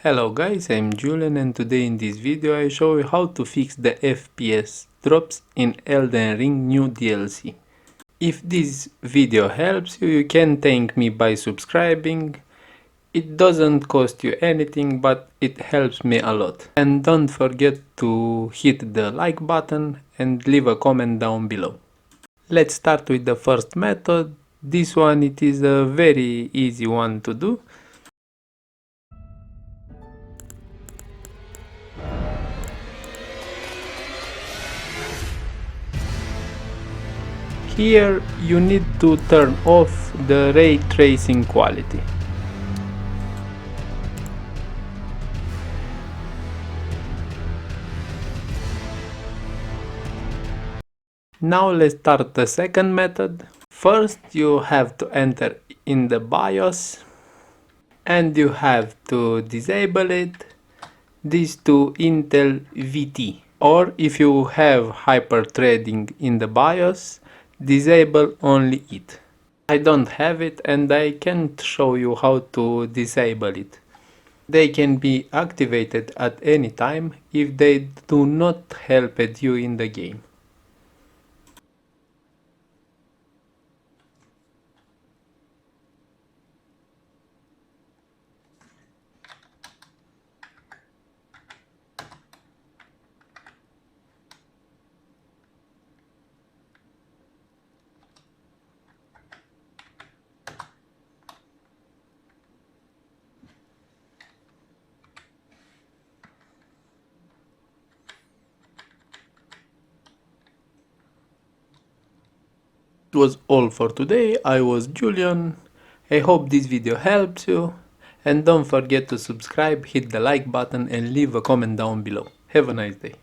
Hello guys, I'm Julian and today in this video I show you how to fix the FPS drops in Elden Ring new DLC. If this video helps you, you can thank me by subscribing. It doesn't cost you anything, but it helps me a lot. And don't forget to hit the like button and leave a comment down below. Let's start with the first method. This one, it is a very easy one to do. Here you need to turn off the ray tracing quality. Now let's start the second method. First you have to enter in the BIOS and you have to disable it. This to Intel VT, or if you have hyper-threading in the BIOS, disable only it. I don't have it and I can't show you how to disable it. They can be activated at any time if they do not help you in the game. It was all for today. I was Julian. I hope this video helps you. And don't forget to subscribe, hit the like button and leave a comment down below. Have a nice day.